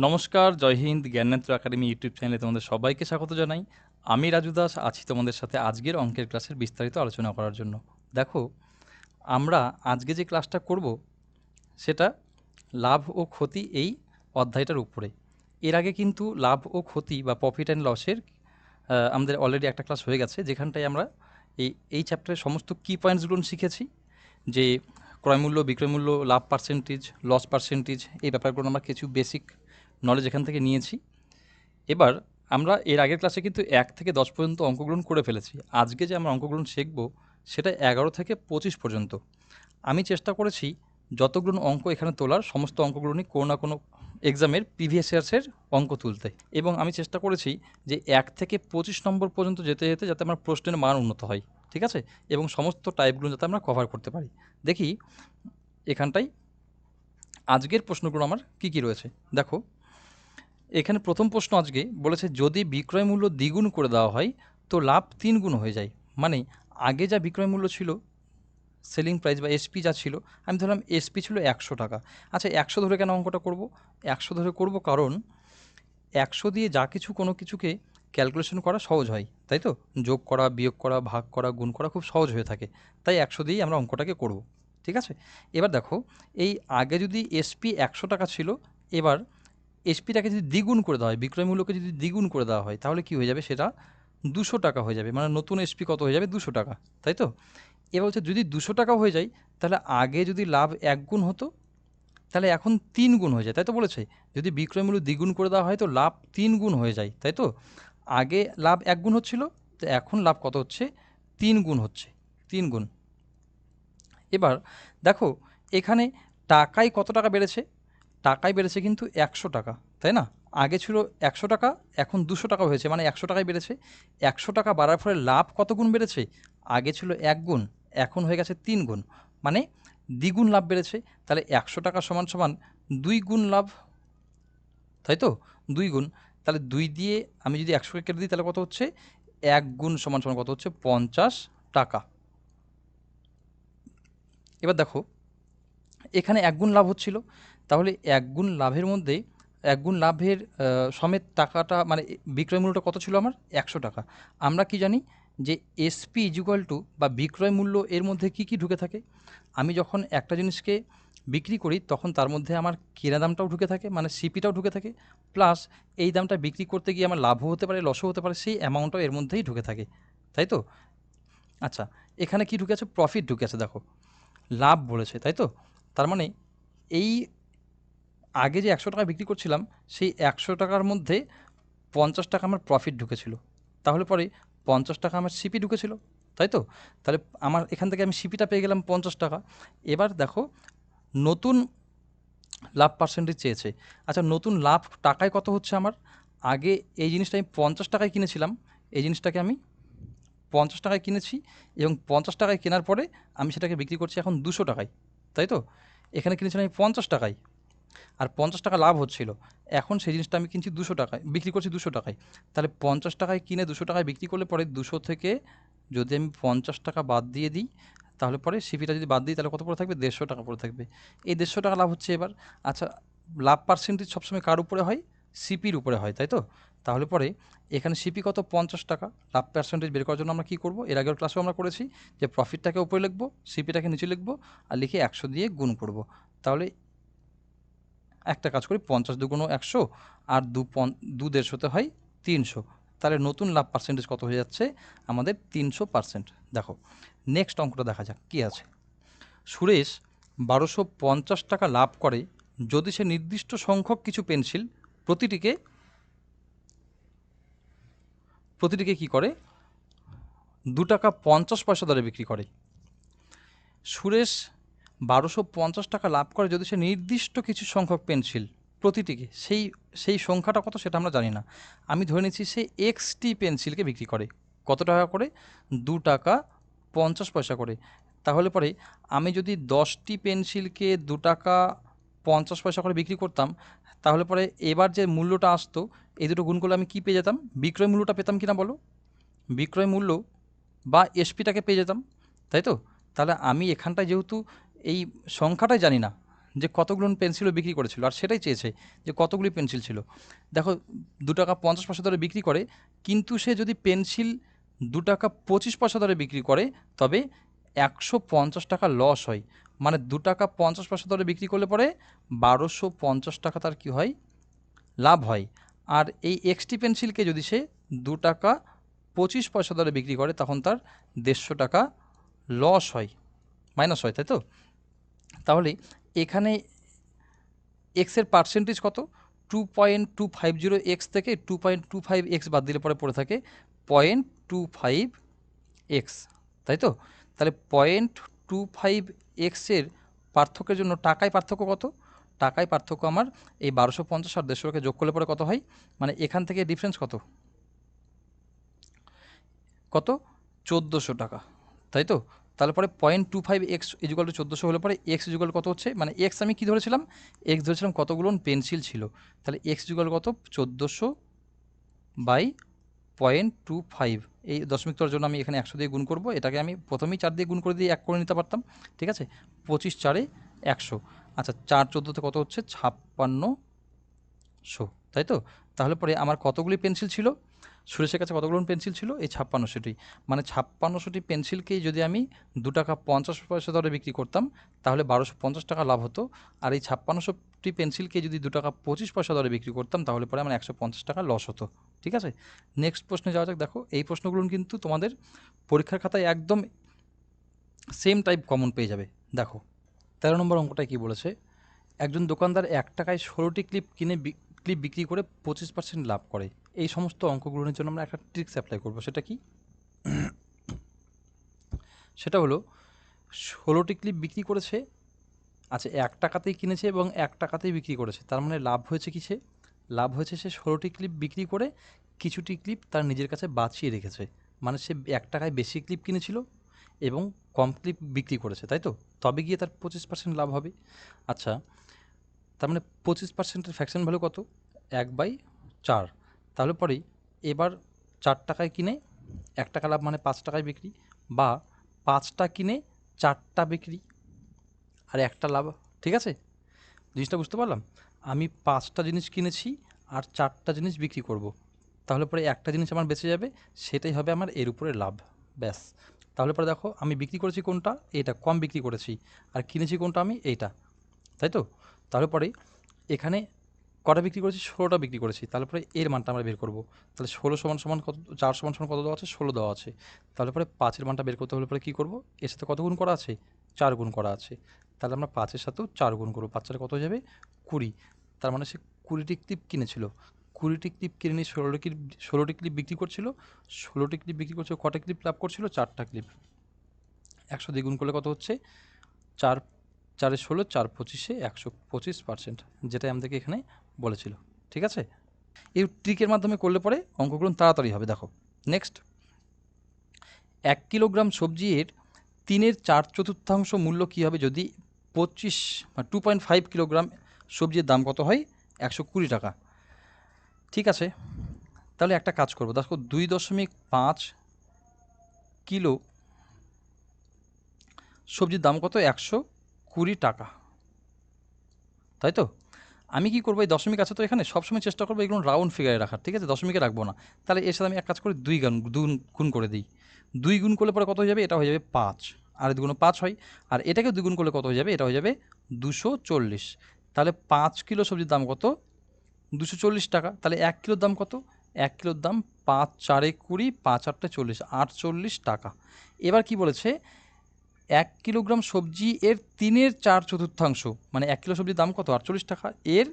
নমস্কার, জয় Hind. জ্ঞাননেত্র academy YouTube চ্যানেলে তোমাদের সবাইকে স্বাগত জানাই। আমি রাজু দাস আছি তোমাদের সাথে আজকের অঙ্কের ক্লাসের বিস্তারিত আলোচনা করার জন্য। দেখো, আমরা আজকে যে ক্লাসটা করব সেটা লাভ ও ক্ষতি এই অধ্যায়টার উপরে। এর আগে কিন্তু লাভ ও ক্ষতি বা প্রফিট অ্যান্ড লসের আমাদের অলরেডি একটা ক্লাস হয়ে গেছে, যেখানটায় আমরা এই চ্যাপ্টারের সমস্ত কি পয়েন্টসগুলো শিখেছি। যে ক্রয়মূল্য, বিক্রয়মূল্য, লাভ পার্সেন্টেজ, লস পার্সেন্টেজ, এই ব্যাপারগুলো আমরা কিছু বেসিক নলেজ এখান থেকে নিয়েছি। এবার আমরা এর আগের ক্লাসে কিন্তু 1 থেকে 10 পর্যন্ত অঙ্কগ্রহণ করে ফেলেছি। আজকে যে আমরা অঙ্কগ্রহণ শিখব সেটা 11 থেকে 25 পর্যন্ত। আমি চেষ্টা করেছি যতগুলো অঙ্ক এখানে তোলার, সমস্ত অঙ্কগুলোই কোনো না কোনো এক্সামের প্রিভিয়াস ইয়ার্সের অঙ্ক তুলতে, এবং আমি চেষ্টা করেছি যে 1 থেকে 25 নম্বর পর্যন্ত যেতে যেতে যাতে আমার প্রশ্নের মান উন্নত হয়, ঠিক আছে, এবং সমস্ত টাইপগুলো যাতে আমরা কভার করতে পারি। দেখি এখানটায় আজকের প্রশ্নগুলো আমার কি কি রয়েছে। দেখো, এখানে প্রথম প্রশ্ন আজকে বলেছে, যদি বিক্রয় মূল্য দ্বিগুণ করে দেওয়া হয় তো লাভ 3 গুণ হয়ে যায়। মানে আগে যা বিক্রয় মূল্য ছিল, সেলিং প্রাইস বা এসপি যা ছিল, আমি ধরলাম এসপি ছিল 100 টাকা। আচ্ছা, 100 ধরে কেন অঙ্কটা করব? 100 ধরে করব কারণ 100 দিয়ে যা কিছু কোনো কিছুকে ক্যালকুলেশন করা সহজ হয়, তাই তো? যোগ করা, বিয়োগ করা, ভাগ করা, গুণ করা খুব সহজ হয়ে থাকে। তাই 100 দিয়েই আমরা অঙ্কটাকে করব, ঠিক আছে? এবার দেখো, এই আগে যদি এসপি 100 টাকা ছিল, এবার এসপিটাকে যদি দ্বিগুণ করে দেওয়া হয়, বিক্রয় মূল্যকে যদি দ্বিগুণ করে দেওয়া হয়, তাহলে কি হয়ে যাবে? সেটা 200 টাকা হয়ে যাবে। মানে নতুন এসপি কত হয়ে যাবে? 200 টাকা, তাই তো? এবার হচ্ছে, যদি 200 টাকা হয়ে যায়, তাহলে আগে যদি লাভ 1 গুণ হতো, তাহলে এখন 3 গুণ হয়ে যায়, তাই তো বলেছে? যদি বিক্রয় মূল্য দ্বিগুণ করে দেওয়া হয় তো লাভ 3 গুণ হয়ে যায়, তাই তো? আগে লাভ 1 গুণ হচ্ছিল, তো এখন লাভ কত হচ্ছে? 3 গুণ হচ্ছে, 3 গুণ। এবার দেখো, এখানে টাকায় কত টাকা বেড়েছে? টাকায় বেড়েছে কিন্তু 100 টাকা, তাই না? আগে ছিল 100 টাকা, এখন 200 টাকা হয়েছে, মানে 100 টাকায় বেড়েছে। 100 টাকা বাড়ার ফলে লাভ কত গুণ বেড়েছে? আগে ছিল 1 গুণ, এখন হয়ে গেছে 3 গুণ, মানে দ্বিগুণ লাভ বেড়েছে। তাহলে 100 টাকা সমান সমান 2 গুণ লাভ, তাই তো? 2 গুণ। তাহলে 2 দিয়ে আমি যদি 100কে কেটে দিই, তাহলে কত হচ্ছে? 1 গুণ সমান সমান কত হচ্ছে? 50 টাকা। এবার দেখো, এখানে 1 গুণ লাভ হচ্ছিল, তাহলে 1 গুণ লাভের মধ্যে 1 গুণ লাভের সমেত টাকাটা, মানে বিক্রয় মূল্যটা কত ছিল আমার? 100 টাকা। আমরা কি জানি যে এসপি ইজ টু বা বিক্রয় মূল্য, এর মধ্যে কি কি ঢুকে থাকে? আমি যখন একটা জিনিসকে বিক্রি করি তখন তার মধ্যে আমার কেনা দামটাও ঢুকে থাকে, মানে সিপিটাও ঢুকে থাকে, প্লাস এই দামটা বিক্রি করতে গিয়ে আমার লাভও হতে পারে, লসও হতে পারে, সেই অ্যামাউন্টটাও এর মধ্যেই ঢুকে থাকে, তাই তো? আচ্ছা, এখানে কি ঢুকে আছে? প্রফিট ঢুকে আছে। দেখো, লাভ বলেছে, তাই তো? তার মানে এই আগে যে 100 টাকা বিক্রি করছিলাম, সেই 100 টাকার মধ্যে 50 টাকা আমার প্রফিট ঢুকেছিল। তাহলে পরে 50 টাকা আমার সিপি ঢুকেছিল, তাই তো? তাহলে আমার এখান থেকে আমি সিপিটা পেয়ে গেলাম 50 টাকা। এবার দেখো, নতুন লাভ পার্সেন্টেজ চেয়েছে। আচ্ছা, নতুন লাভ টাকায় কত হচ্ছে আমার? আগে এই জিনিসটা আমি 50 টাকায় কিনেছিলাম, এই জিনিসটাকে আমি 50 টাকায় কিনেছি, এবং 50 টাকায় কেনার পরে আমি সেটাকে বিক্রি করছি এখন 200 টাকায়, তাই তো? এখানে কিনেছিলাম আমি 50 টাকায়, আর 50 টাকা লাভ হচ্ছিল। এখন সেই জিনিসটা আমি কিনছি 200 টাকায়, বিক্রি করছি 200 টাকায়। তাহলে 50 টাকায় কিনে 200 টাকায় বিক্রি করলে পরে 200 থেকে যদি আমি 50 টাকা বাদ দিয়ে দিই, তাহলে পরে সিপিটা যদি বাদ দিই, তাহলে কত পড়ে থাকবে? 150 টাকা পড়ে থাকবে। এই 150 টাকা লাভ হচ্ছে এবার। আচ্ছা, লাভ পার্সেন্টেজ সবসময় কার উপরে হয়? সিপির উপরে হয়, তাই তো? তাহলে পরে এখানে সিপি কত? 50 টাকা। লাভ পার্সেন্টেজ বের করার জন্য আমরা কী করবো? এর আগের ক্লাসেও আমরা করেছি যে প্রফিটটাকে উপরে লিখবো, সিপিটাকে নিচে লিখবো, আর লিখে 100 দিয়ে গুণ করব। তাহলে একটা কাজ করি, 50 দুগুণ 100, আর দু 150তে হয় 300। তাহলে নতুন লাভ পার্সেন্টেজ কত হয়ে যাচ্ছে? আমাদের 300%। দেখো, নেক্সট অঙ্কটা দেখা যাক কী আছে। সুরেশ 1250 টাকা লাভ করে যদি সে নির্দিষ্ট সংখ্যক কিছু পেন্সিল প্রতিটিকে প্রতিটিকে কী করে? 2 টাকা 50 পয়সা দরে বিক্রি করে। সুরেশ 1250 টাকা লাভ করে যদি সে নির্দিষ্ট কিছু সংখ্যক পেন্সিল প্রতিটিকে, সেই সেই সংখ্যাটা কত সেটা আমরা জানি না। আমি ধরে নিচ্ছি সে এক্সটি পেন্সিলকে বিক্রি করে। কত টাকা করে? 2 টাকা 50 পয়সা করে। তাহলে পরে আমি যদি 10টি পেন্সিলকে 2 টাকা 50 পয়সা করে বিক্রি করতাম, তাহলে পরে এবার যে মূল্যটা আসতো, এই দুটো গুণ করলে আমি কী পেয়ে যেতাম? বিক্রয় মূল্যটা পেতাম কি না বলো? বিক্রয় মূল্য বা এসপিটাকে পেয়ে যেতাম, তাই তো? তাহলে আমি এখানটায় যেহেতু এই সংখ্যাটাই জানি না, যে কতগুলো পেন্সিলও বিক্রি করেছিল, আর সেটাই চেয়েছে যে কতগুলি পেন্সিল ছিল। দেখো 2 টাকা 50 পয়সা দরে বিক্রি করে, কিন্তু সে যদি পেন্সিল 2 টাকা 25 পয়সা দরে বিক্রি করে তবে 150 টাকা লস হয়। মানে 2 টাকা 50 পয়সা দরে বিক্রি করলে পরে 1250 টাকা তার কী হয়, লাভ হয়। আর এই এক্সটি পেন্সিলকে যদি সে 2 টাকা 25 পয়সা দরে বিক্রি করে তখন তার 150 টাকা লস হয়, মাইনাস হয়, তাই তো? তাহলে এখানে এক্সের পার্সেন্টেজ কত, 2.250 থেকে 2.25 বাদ দিলে পরে পড়ে থাকে 0.25, তাই তো? তাহলে 0.25 পার্থক্যের জন্য টাকায় পার্থক্য কত, টাকায় পার্থক্য আমার এই 1250 আর 150কে যোগ করলে পরে কত হয়, মানে এখান থেকে ডিফারেন্স কত, কত 1400 টাকা, তাই তো? তাহলে পরে 0.25x ইজুকাল টু 1400 হলে পরে এক্স ইজুকাল কত হচ্ছে, মানে এক্স আমি কী ধরেছিলাম, এক্স ধরেছিলাম কতগুলো পেন্সিল ছিল, তাহলে এক্স ইজুকাল কত 1400/0.25। এই দশমিক তোর জন্য আমি এখানে 100 দিয়ে গুণ করব, এটাকে আমি প্রথমেই 4 দিয়ে গুণ করে দিয়ে 1 করে নিতে পারতাম, ঠিক আছে? 25 4 100, আচ্ছা 4 14তে কত হচ্ছে 5600, তাই তো? তাহলে পরে আমার কতগুলি পেন্সিল ছিল, সুরেশের কাছে কতগুলো পেন্সিল ছিল, এই 56টি, মানে 56টি পেন্সিলকেই যদি আমি 2 টাকা 50 পয়সা দরে বিক্রি করতাম তাহলে 1250 টাকা লাভ হতো। আর এই 56টি পেন্সিলকে যদি 2 টাকা 25 পয়সা দরে বিক্রি করতাম তাহলে পরে আমার 150 টাকা লস হতো, ঠিক আছে? নেক্সট প্রশ্নে যাওয়া যাক। দেখো এই প্রশ্নগুলো কিন্তু তোমাদের পরীক্ষার খাতায় একদম সেম টাইপ কমন পেয়ে যাবে। দেখো 13 নম্বর অঙ্কটায় কী বলেছে, একজন দোকানদার 1 টাকায় 16টি ক্লিপ বিক্রি করে 25% লাভ করে। এই সমস্ত অঙ্কগুলোর জন্য আমরা একটা ট্রিক্স অ্যাপ্লাই করব। সেটা কি, সেটা হলো 16টি ক্লিপ বিক্রি করেছে, আচ্ছা 1 টাকাতেই কিনেছে এবং 1 টাকাতেই বিক্রি করেছে, তার মানে লাভ হয়েছে কিসে, লাভ হয়েছে সে 16টি ক্লিপ বিক্রি করে কিছুটি ক্লিপ তার নিজের কাছে বাঁচিয়ে রেখেছে, মানে সে 1 টাকায় বেশি ক্লিপ কিনেছিল এবং কম ক্লিপ বিক্রি করেছে, তাই তো? তবে গিয়ে তার 25% লাভ হবে। আচ্ছা তার মানে 25%-এর ফ্র্যাকশন ভ্যালু কত, 1/4। তাহলে পরেই এবার 4 টাকায় কিনে 1 টাকা লাভ মানে 5 টাকায় বিক্রি, বা 5টা কিনে 4টা বিক্রি আর 1টা লাভ, ঠিক আছে? জিনিসটা বুঝতে পারলাম, আমি 5টা জিনিস কিনেছি আর 4টা জিনিস বিক্রি করব, তাহলে পরে একটা জিনিস আমার বেঁচে যাবে, সেটাই হবে আমার এর উপরে লাভ, ব্যাস। তাহলে পরে দেখো আমি বিক্রি করেছি কোনটা, এটা কম বিক্রি করেছি, আর কিনেছি কোনটা আমি, এইটা, তাই তো? তাহলে পরে এখানে কটা বিক্রি করেছি, 16টা বিক্রি করেছি, তাহলে পরে এর মানটা আমরা বের করব। তাহলে 16 সমান সমান কত, 4 সমান সমান কত দেওয়া আছে, 16 দেওয়া আছে। তাহলে পরে 5-এর মানটা বের করতে হলে পরে কী করব, এর সাথে কত গুণ করা আছে, 4 গুণ করা আছে। তাহলে আমরা 5-এর সাথেও 4 গুণ করবো, 5 কত হয়ে যাবে 20। তার মানে সে 20টি ক্লিপ কিনেছিল, 20টি ক্লিপ কিনে নিয়ে 16টি ক্লিপ বিক্রি করছিল, 16টি ক্লিপ বিক্রি করছিল, কটা ক্লিপ লাভ করছিল, 4টা ক্লিপ। 100 দিয়ে গুণ করলে কত হচ্ছে, 4 4 16, 4 25-এ 125%, যেটাই আমাদেরকে এখানে বলেছিল, ঠিক আছে? এই ট্রিকের মাধ্যমে করলে পরে অঙ্কগুলো তাড়াতাড়ি হবে। দেখো নেক্সট, 1 কিলোগ্রাম সবজির 3/4 মূল্য কী হবে যদি 2.5 কিলোগ্রাম সবজির দাম কত হয়, 120 টাকা, ঠিক আছে? তাহলে একটা কাজ করবো, দেখো 2.5 কিলো সবজির দাম কত, 120 টাকা, তাই তো? আমি কি করবো, এই দশমিক আছে তো এখানে, সবসময় চেষ্টা করবো এগুলো রাউন্ড ফিগারে রাখার, ঠিক আছে? দশমিকে রাখবো না। তাহলে এর সাথে আমি এক কাজ করি, 2 গুণ করে দিই। 2 গুণ করলে পরে কত হয়ে যাবে, এটা হয়ে যাবে 5, আর 2 গুণ 5 হয়, আর এটাকে 2 গুণ করলে কত হয়ে যাবে, এটা হয়ে যাবে 240। তাহলে 5 কিলো সবজির দাম কত, 240 টাকা। তাহলে 1 কিলোর দাম কত, 1 কিলোর দাম 5 4 20, 5 8 40, 48 টাকা। এবার কি বলেছে, 1 কিলোগ্রাম সবজি এর 3/4, মানে 1 কিলো সবজির দাম কত, 48 টাকা, এর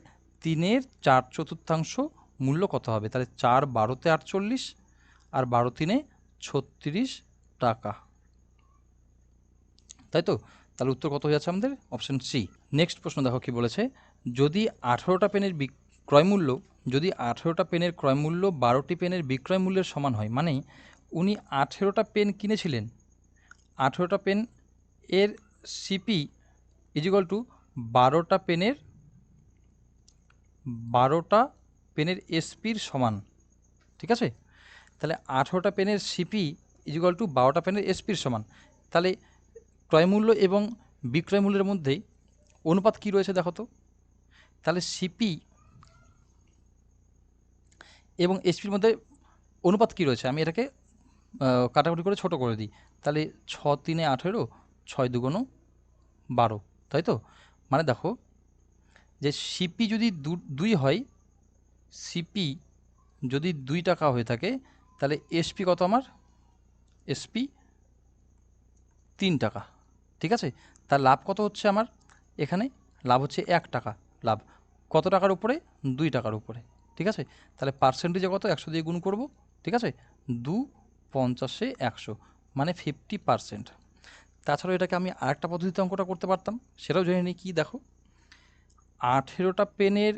3/4 মূল্য কত হবে, তাহলে 4 12-তে 48 আর 12 3-এ 36 টাকা, তাই তো? তাহলে উত্তর কত হয়ে যাচ্ছে আমাদের, অপশন সি। নেক্সট প্রশ্ন দেখো কি বলেছে, যদি 18টা পেনের ক্রয়মূল্য, যদি 18টা পেনের ক্রয়মূল্য 12টি পেনের বিক্রয় মূল্যের সমান হয়, মানে উনি 18টা পেন কিনেছিলেন, 18টা পেন এর সিপি ইজিক্যাল টু 12টা পেনের এসপির সমান, ঠিক আছে? তাহলে 18টা পেনের সিপি ইজিক্যাল টু 12টা পেনের এসপির সমান, তাহলে ক্রয়মূল্য এবং বিক্রয় মূল্যের মধ্যেই অনুপাত কি রয়েছে দেখো তো। তাহলে সিপি এবং এসপির মধ্যে অনুপাত কি রয়েছে, আমি এটাকে কাটাকুটি করে ছোট করে দিই। তাহলে 6 × 3 = 18, 6 × 2 = 12, তাই তো। মানে দেখো যে সিপি যদি 2 হয়, সিপি যদি 2 টাকা হয়ে থাকে, তাহলে এসপি কত আমার, এসপি 3 টাকা, ঠিক আছে। তার লাভ কত হচ্ছে আমার, এখানে লাভ হচ্ছে 1 টাকা। লাভ কত টাকার উপরে, 2 টাকার উপরে, ঠিক আছে। তাহলে পার্সেন্টেজে কত, 100 দিয়ে গুণ করব, ঠিক আছে। 2 50 100 মানে 50%। তাছাড়াও এটাকে আমি আরেকটা পদ্ধতিতে অঙ্কটা করতে পারতাম, সেটাও জেনে নিই। কি দেখো, 18টা পেনের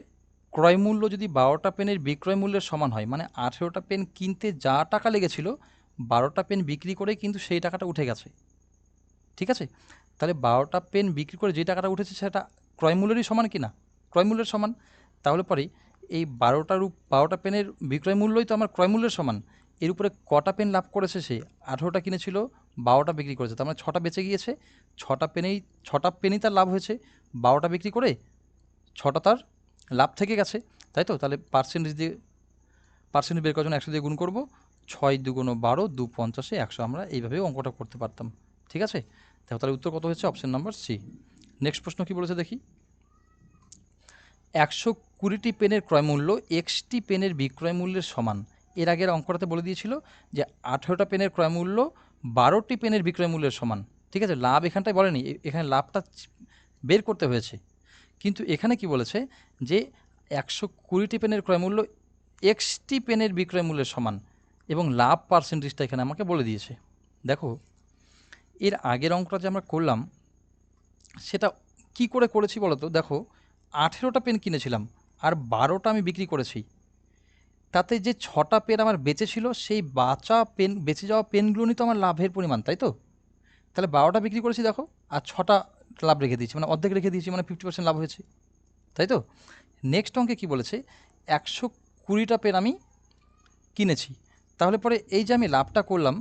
ক্রয় মূল্য যদি 12টা পেনের বিক্রয় মূল্যের সমান হয়, মানে 18টা পেন কিনতে যা টাকা লেগেছিল 12টা পেন বিক্রি করে কিন্তু সেই টাকাটা উঠে গেছে, ঠিক আছে। তাহলে 12টা পেন বিক্রি করে যে টাকাটা উঠেছে সেটা ক্রয় মূল্যেরই সমান কি না, ক্রয় মূল্যের সমান। তাহলে পরে এই 12টা পেনের বিক্রয় মূল্যই তো আমার ক্রয় মূল্যের সমান। এর উপরে কটা পেন লাভ করেছে সে, 18টা কিনেছিল, 12টা বিক্রি করেছে, তার মানে 6টা বেঁচে গিয়েছে। 6টা পেনই তার লাভ হয়েছে, 12টা বিক্রি করে 6টা তার লাভ থেকে গেছে, তাই তো। তাহলে পার্সেন্টেজ বের করার জন্য 100 দিয়ে গুণ করব, 6 × 2 = 12, 2 50 100, আমরা এইভাবেও অঙ্কটা করতে পারতাম, ঠিক আছে। দেখো তাহলে উত্তর কত হচ্ছে, অপশন নাম্বার সি। নেক্সট প্রশ্ন কি বলেছে দেখি, 120টি পেনের ক্রয় মূল্য এক্সটি পেনের বিক্রয় মূল্যের সমান। এর আগের অঙ্কটাতে বলে দিয়েছিল যে 18টা পেনের ক্রয় মূল্য 12টি পেনের বিক্রয় মূল্যের সমান, ঠিক আছে। লাভ এখানটায় বলেনি, এখানে লাভটা বের করতে হয়েছে। কিন্তু এখানে কি বলেছে যে 120টি পেনের ক্রয় মূল্য এক্সটি পেনের বিক্রয় মূল্যের সমান, এবং লাভ পার্সেন্টেজটা এখানে আমাকে বলে দিয়েছে। দেখো এর আগের অঙ্কটা যে আমরা করলাম সেটা কি করে করেছি বলো তো। দেখো 18টা পেন কিনেছিলাম আর 12টা আমি বিক্রি করেছি, তাতে যে 6টা পেন আমার বেঁচে ছিল সেই বেঁচে যাওয়া পেনগুলো নিয়ে তো আমার লাভের পরিমাণ, তাই তো। তাহলে 12টা বিক্রি করেছি দেখো, আর 6টা লাভ রেখে দিয়েছি, মানে অর্ধেক রেখে দিয়েছি, মানে 50% লাভ হয়েছে, তাই তো। নেক্সট অঙ্কে কি বলেছে, 120টা পেন আমি কিনেছি, তাহলে পরে এই যে আমি লাভটা করলাম,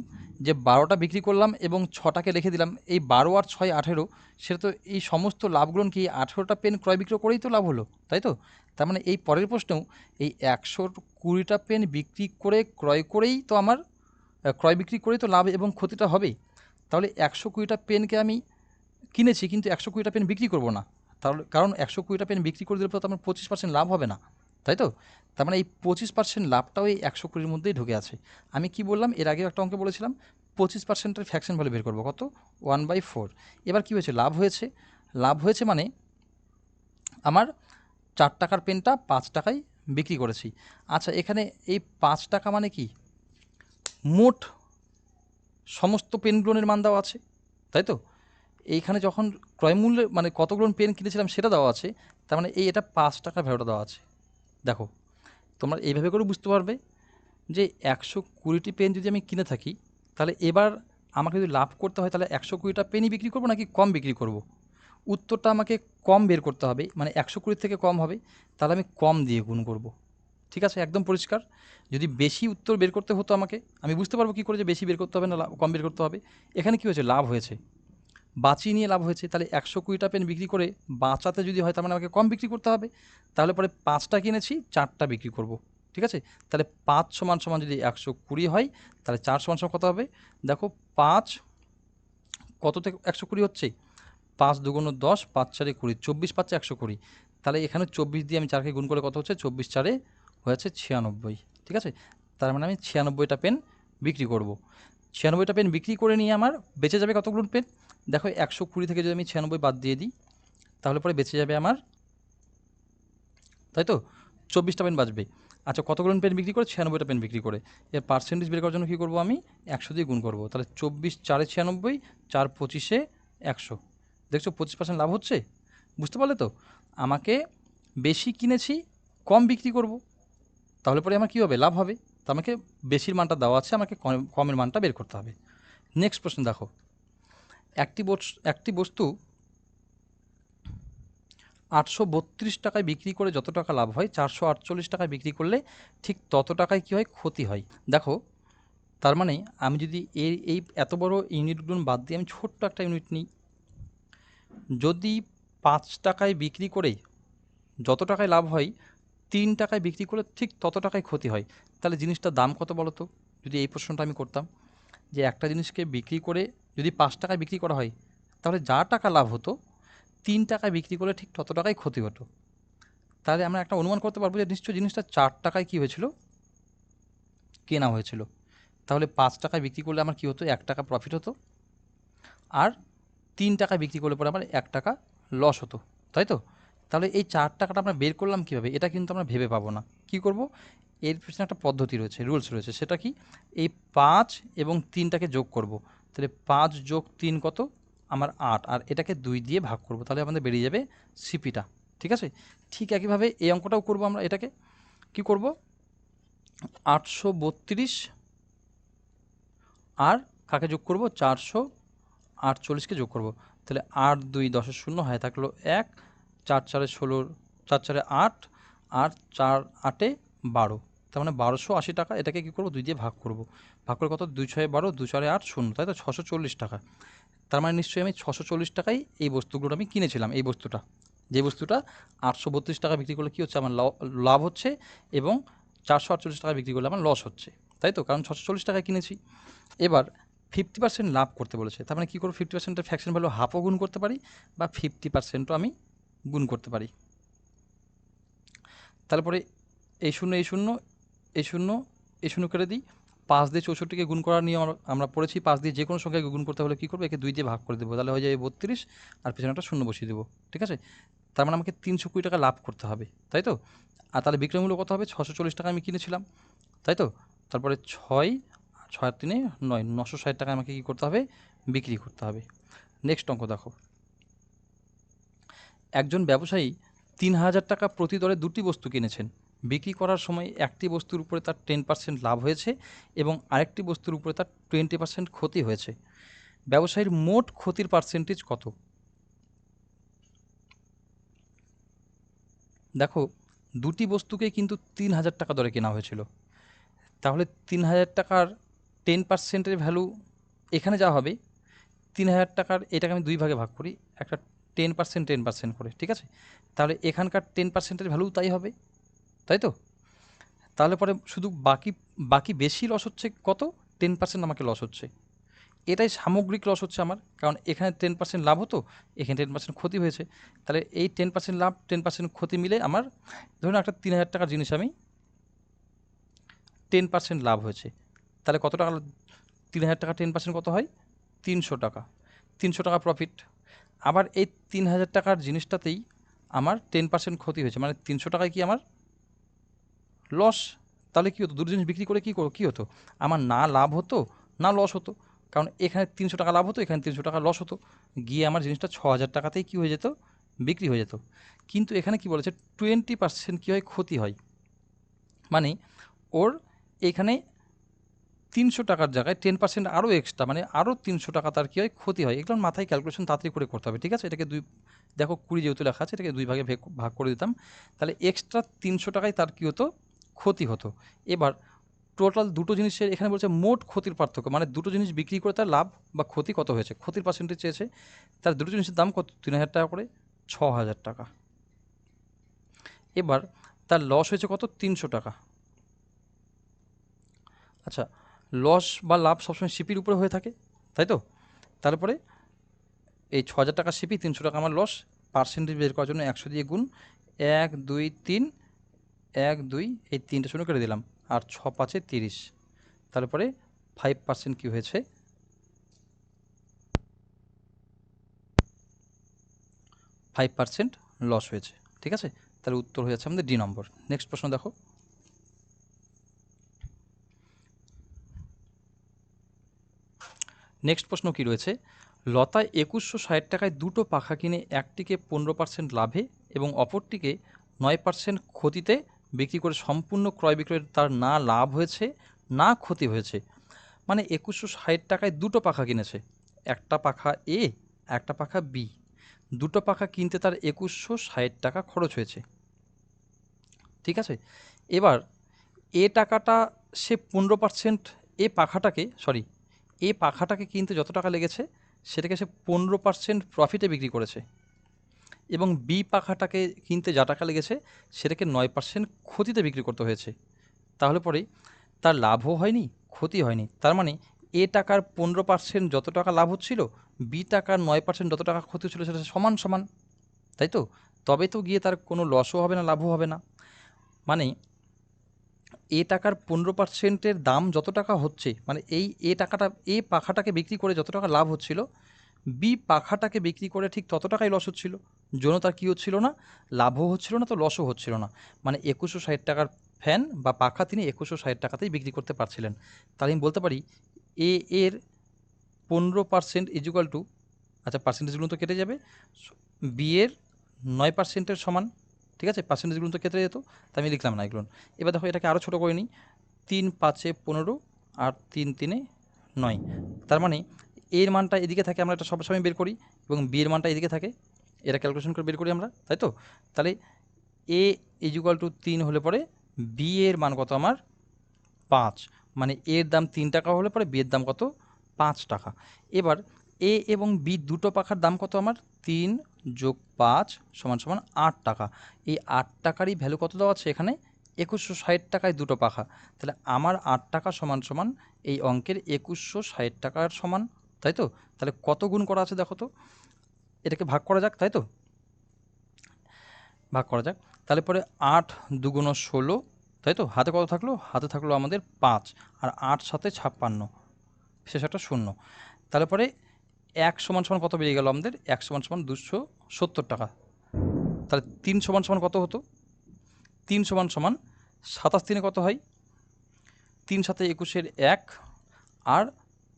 যে 12টা বিক্রি করলাম এবং 6টাকে রেখে দিলাম, এই 12 আর 6 18, সেটা তো এই সমস্ত লাভগুলো কি 18টা পেন ক্রয় বিক্রয় করেই তো লাভ হলো, তাই তো। তার মানে এই পরের প্রশ্নেও এই 120টা পেন বিক্রি করে ক্রয় করেই তো আমার ক্রয় বিক্রি করেই তো লাভ এবং ক্ষতিটা হবে। তাহলে 120টা পেনকে আমি কিনেছি কিন্তু 120টা পেন বিক্রি করব না, তাহলে কারণ 120টা পেন বিক্রি করে দিলে তো আমার 25% লাভ হবে না, তাই তো। তার মানে এই 25% লাভটাও এই 120-র মধ্যেই ঢুকে আছে। আমি কি বললাম, এর আগেও একটা অঙ্কে বলেছিলাম 25%-এর ফ্র্যাকশন ভ্যালু বের করবো, কত, 1/4। এবার কি হয়েছে, লাভ হয়েছে মানে আমার 4 টাকার পেনটা 5 টাকায় বিক্রি করেছি। আচ্ছা এখানে এই 5 টাকা মানে কি, মোট সমস্ত পেনগুলোর মান দেওয়া আছে, তাই তো। এইখানে যখন ক্রয় মূল্যে মানে কতগুলো পেন কিনেছিলাম সেটা দেওয়া আছে, তার মানে এটা 5 টাকার ভ্যালুটা দেওয়া আছে। দেখো তোমরা এইভাবে করে বুঝতে পারবে যে 120টি পেন যদি আমি কিনে থাকি, তাহলে এবার আমাকে যদি লাভ করতে হয় তাহলে 120টা পেনই বিক্রি করবো নাকি কম বিক্রি করব। উত্তরটা আমাকে কম বের করতে হবে, মানে 120 থেকে কম হবে, তাহলে আমি কম দিয়ে গুণ করব, ঠিক আছে, একদম পরিষ্কার। যদি বেশি উত্তর বের করতে হতো আমাকে, আমি বুঝতে পারবো কী করে যে বেশি বের করতে হবে না কম বের করতে হবে। এখানে কী হয়েছে, লাভ হয়েছে, বাঁচিয়ে নিয়ে লাভ হয়েছে, তাহলে 120টা পেন বিক্রি করে বাঁচাতে যদি হয় তার মানে আমাকে কম বিক্রি করতে হবে। তাহলে পরে 5টা কিনেছি, 4টা বিক্রি করব, ঠিক আছে। তাহলে 5 সমান সমান যদি 120 হয়, তাহলে 4 সমান সমান কত হবে, দেখো 5 কত থেকে 120 হচ্ছে, 5 × 2 = 10, 5 × 4 = 20, 24 পাচ্ছে 120। তাহলে এখানে 24 দিয়ে আমি 4কে গুণ করে কত হচ্ছে, 24 × 4 হয়েছে 96, ঠিক আছে। তার মানে আমি 96টা পেন বিক্রি করব। 96টা পেন বিক্রি করে নিয়ে আমার বেঁচে যাবে কতগুলো পেন, দেখো 120 থেকে যদি আমি 96 বাদ দিয়ে দিই তাহলে পরে বেঁচে যাবে আমার, তাই তো, 24টা পেন বাঁচবে। আচ্ছা কতগুলো পেন বিক্রি করে, 96টা পেন বিক্রি করে। এর পার্সেন্টেজ বের করার জন্য কী করবো, আমি 100 দিয়ে গুণ করবো, তাহলে 24 × 4 = 96, 4 × 25 = 100। দেখছো 25% লাভ হচ্ছে, বুঝতে পারলে তো। আমাকে বেশি কিনেছি, কম বিক্রি করব, তাহলে পরে আমার কী হবে, লাভ হবে। তো আমাকে বেশির মানটা দেওয়া আছে, আমাকে কমের মানটা বের করতে হবে। নেক্সট প্রশ্ন দেখো, একটি বস্তু 832 টাকায় বিক্রি করে যত টাকা লাভ হয় 448 টাকায় বিক্রি করলে ঠিক তত টাকায় কী হয়, ক্ষতি হয়। দেখো তার মানে আমি যদি এই এত বড় ইউনিটগুলো বাদ দিয়ে আমি ছোট্ট একটা ইউনিট নিই, যদি 5 টাকায় বিক্রি করে যত টাকায় লাভ হয় 3 টাকায় বিক্রি করে ঠিক তত টাকায় ক্ষতি হয়। তাহলে জিনিসটার দাম কত বলো তো? যদি এই প্রশ্নটা আমি করতাম যে একটা জিনিসকে বিক্রি করে যদি 5 টাকায় বিক্রি করা হয়, তাহলে যা টাকা লাভ হতো 3 টাকায় বিক্রি করলে ঠিক তত টাকাই ক্ষতি হতো। তাহলে আমরা একটা অনুমান করতে পারবো যে নিশ্চয়ই জিনিসটা 4 টাকায় কী হয়েছিল, কেনা হয়েছিল। তাহলে 5 টাকায় বিক্রি করলে আমার কী হতো, 1 টাকা প্রফিট হতো, আর 3 টাকায় বিক্রি করলে পরে আমার 1 টাকা লস হতো, তাই তো? তাহলে এই 4 টাকাটা আমরা বের করলাম কীভাবে, এটা কিন্তু আমরা ভেবে পাবো না। কি করব, এর পিছনে একটা পদ্ধতি রয়েছে, রুলস রয়েছে। সেটা কি, এই 5 এবং 3টাকে যোগ করব। তাহলে 5 যোগ 3 কত, আমার 8, আর এটাকে 2 দিয়ে ভাগ করব, তাহলে আমাদের বেরিয়ে যাবে সিপিটা। ঠিক আছে? ঠিক একইভাবে এই অঙ্কটাও করব আমরা। এটাকে কি করব, 832 আর কাকে যোগ করব, 448কে যোগ করব। তাহলে 8 2 10 0 হয়, থাকলো 1, 4 4 16, 4 4 8, আর 4 8 12, তার মানে 1280 টাকা। এটাকে কী করব, 2 দিয়ে ভাগ করব। ভাগ করে কত, 2 6 12, 2 4 8 0, তাই তো 640 টাকা। তার মানে নিশ্চয়ই আমি 640 টাকায় এই বস্তুগুলো আমি কিনেছিলাম। এই বস্তুটা, যে বস্তুটা 832 টাকা বিক্রি করলে কী হচ্ছে, আমার লাভ হচ্ছে, এবং 448 টাকা বিক্রি করলে আমার লস হচ্ছে, তাই তো? কারণ 640 টাকায় কিনেছি। এবার 50% লাভ করতে বলেছে, তার মানে কী করবো, 50%-এর ফ্র্যাকশন ভ্যালু হাফও গুণ করতে পারি, বা 50%ও আমি গুণ করতে পারি। তারপরে এই শূন্য এই শূন্য এই শূন্য এই শূন্য করে দিই। 5 দিয়ে 64কে গুণ করার নিয়ম আমরা পড়েছি। 5 দিয়ে যে কোনো সংখ্যাকে গুণ করতে হলে কী করবো, একে 2 দিয়ে ভাগ করে দেবো, তাহলে হয়ে যাবে 32, আর পেছনে একটা শূন্য বসিয়ে দেবো। ঠিক আছে? তার মানে আমাকে 320 টাকা লাভ করতে হবে, তাই তো? আর তাহলে বিক্রয় মূল্য কত হবে, 640 টাকা আমি কিনেছিলাম, তাই তো? তারপরে 6 6 3 9, 960 টাকা আমাকে কী করতে হবে, বিক্রি করতে হবে। নেক্সট অঙ্ক দেখো, একজন ব্যবসায়ী 3000 টাকা প্রতি দরে 2টি বস্তু কিনেছেন। বিক্রি করার সময় একটি বস্তুর উপরে তার 10% লাভ হয়েছে এবং আরেকটি বস্তুর উপরে তার 20% ক্ষতি হয়েছে। ব্যবসায়ীর মোট ক্ষতির পার্সেন্টেজ কত? দেখো, দুটি বস্তুকে কিন্তু 3000 টাকা দরে কেনা হয়েছিল। তাহলে 3000 টাকার 10%-এর ভ্যালু এখানে যা হবে, 3000 টাকার এটাকে আমি 2 ভাগে ভাগ করি, একটা 10% 10% করে, ঠিক আছে? তাহলে এখানকার 10%-এর ভ্যালু তাই হবে, তাই তো? তাহলে পরে শুধু বাকি বাকি বেশি লস হচ্ছে কত, 10% আমাকে লস হচ্ছে। এটাই সামগ্রিক লস হচ্ছে আমার, কারণ এখানে 10% লাভ হতো, এখানে 10% ক্ষতি হয়েছে। তাহলে এই 10% লাভ 10% ক্ষতি মিলে আমার, ধরুন একটা 3000 টাকার জিনিস আমি 10% লাভ হয়েছে, তাহলে কত টাকা, 3000 টাকা 10% কত হয়, 300 টাকা। 300 টাকা প্রফিট। আবার এই 3000 টাকার জিনিসটাতেই আমার 10% ক্ষতি হয়েছে, মানে 300 টাকায় কি আমার লস। তাহলে কী হতো, দুটো জিনিস বিক্রি করে কী হতো, আমার না লাভ হতো না লস হতো। কারণ এখানে 300 টাকা লাভ হতো, এখানে 300 টাকা লস হতো, গিয়ে আমার জিনিসটা 6000 টাকাতেই কী হয়ে যেত, বিক্রি হয়ে যেত। কিন্তু এখানে কি বলেছে, 20% কী হয়, ক্ষতি হয়। মানে ওর এখানে 300 টাকার জায়গায় 10% আরও এক্সট্রা, মানে আরও 300 টাকা তার কী হয়, ক্ষতি হয়। এগুলো মাথায় ক্যালকুলেশন তাড়াতাড়ি করে করতে হবে, ঠিক আছে? এটাকে দেখো 20 যেহেতু লেখা আছে, এটাকে 2 ভাগে ভাগ করে দিতাম, তাহলে এক্সট্রা 300 টাকায় তার কী হতো, ক্ষতি হতো। এবার টোটাল দুটো জিনিসের এখানে বলছে মোট ক্ষতির পার্থক্য, মানে দুটো জিনিস বিক্রি করে তার লাভ বা ক্ষতি কত হয়েছে, ক্ষতির পার্সেন্টেজ চেয়েছে। তার দুটো জিনিসের দাম কত, 3000 টাকা করে, 6000 টাকা। এবার তার লস হয়েছে কত, 300 টাকা। আচ্ছা, লস বা লাভ সবসময় সিপির উপরে হয়ে থাকে, তাই তো? তারপরে এই 6000 টাকা সিপি, 300 টাকা আমার লস, পার্সেন্টেজ বের করার জন্য 100 দিয়ে গুণ, 1 2 3, 1 2, এই 3টে শূন্য করে দিলাম, আর 6 5 30। তারপরে 5% কী হয়েছে, 5% লস হয়েছে, ঠিক আছে? তাহলে উত্তর হয়ে যাচ্ছে আমাদের ডি নম্বর। নেক্সট প্রশ্ন দেখো, নেক্সট প্রশ্ন কি রয়েছে, লতা 2160 টাকায় দুটো পাখা কিনে একটিকে 15% লাভে এবং অপরটিকে 9% ক্ষতিতে বিক্রি করে সম্পূর্ণ ক্রয় বিক্রয়ের তার না লাভ হয়েছে না ক্ষতি হয়েছে। মানে 2160 টাকায় দুটো পাখা কিনেছে, একটা পাখা এ, একটা পাখা বি। দুটো পাখা কিনতে তার 2160 টাকা খরচ হয়েছে, ঠিক আছে? এবার এ টাকাটা সে 15%, এ পাখাটাকে কিনতে যত টাকা লেগেছে সেটাকে সে 15% প্রফিটে বিক্রি করেছে। এবং বি পাখাটাকে কিনতে যা টাকা লেগেছে সেটাকে 9% ক্ষতিতে বিক্রি করতে হয়েছে। তাহলে পরে তার লাভও হয়নি, ক্ষতি হয়নি। তার মানে এ টাকার 15% যত টাকা লাভ হচ্ছিল, বি টাকার 9% যত টাকা ক্ষতি হচ্ছিল, সেটা সমান সমান, তাই তো? তবে তো গিয়ে তার কোনো লসও হবে না, লাভও হবে না। মানে এ টাকার 15%-এর দাম যত টাকা হচ্ছে, মানে এ টাকাটা, এ পাখাটাকে বিক্রি করে যত টাকা লাভ হচ্ছিল, বি পাখাটাকে বিক্রি করে ঠিক তত টাকাই লস হচ্ছিল। জন্য তার কী হচ্ছিল না, লাভও হচ্ছিল না, তো লসও হচ্ছিল না। মানে 2160 টাকার ফ্যান বা পাখা তিনি 2160 টাকাতেই বিক্রি করতে পারছিলেন। তাহলে আমি বলতে পারি এ এর 15% ইজুকাল টু, আচ্ছা পার্সেন্টেজগুলো তো কেটে যাবে, বি এর 9%-এর সমান, ঠিক আছে? পার্সেন্টেজগুলো তো কেটে যেত, তাই আমি লিখলাম না এগুলো। এবার দেখো এটাকে আরও ছোটো করে নিই, 3 5-এ 15 আর 3 3-এ 9। তার মানে এর মানটা এদিকে থাকে, আমরা এটা সবসময় বের করি, এবং বি এর মানটা এদিকে থাকে, এটা ক্যালকুলেশন করে বের করি আমরা, তাই তো? তাহলে এ ইজুকাল টু 3 হলে পরে বি এর মান কত আমার 5, মানে এর দাম 3 টাকা হলে পরে বি এর দাম কত 5 টাকা। এবার এ এবং বি দুটো পাখার দাম কত আমার 3 যোগ 5 সমান সমান 8 টাকা। এই 8 টাকারই ভ্যালু কত দেওয়া আছে এখানে, 2160 টাকায় দুটো পাখা। তাহলে আমার 8 টাকা সমান সমান এই অঙ্কের 2160 টাকার সমান, তাই তো? তাহলে কত গুণ করা আছে দেখো তো, এটাকে ভাগ করা যাক, তাই তো? ভাগ করা যাক। তাহলে পরে 8 2 16, তাই তো? হাতে কত থাকলো, হাতে থাকলো আমাদের 5, আর 8 সাথে 56, শেষ একটা শূন্য। তাহলে পরে 1 সমান সমান কত বেরিয়ে গেল আমাদের, 1 সমান সমান 270 টাকা। তাহলে 3 সমান সমান কত হতো, 3 সমান সমান 27 দিনে কত হয়, 3 সাথে 21-এর 1, আর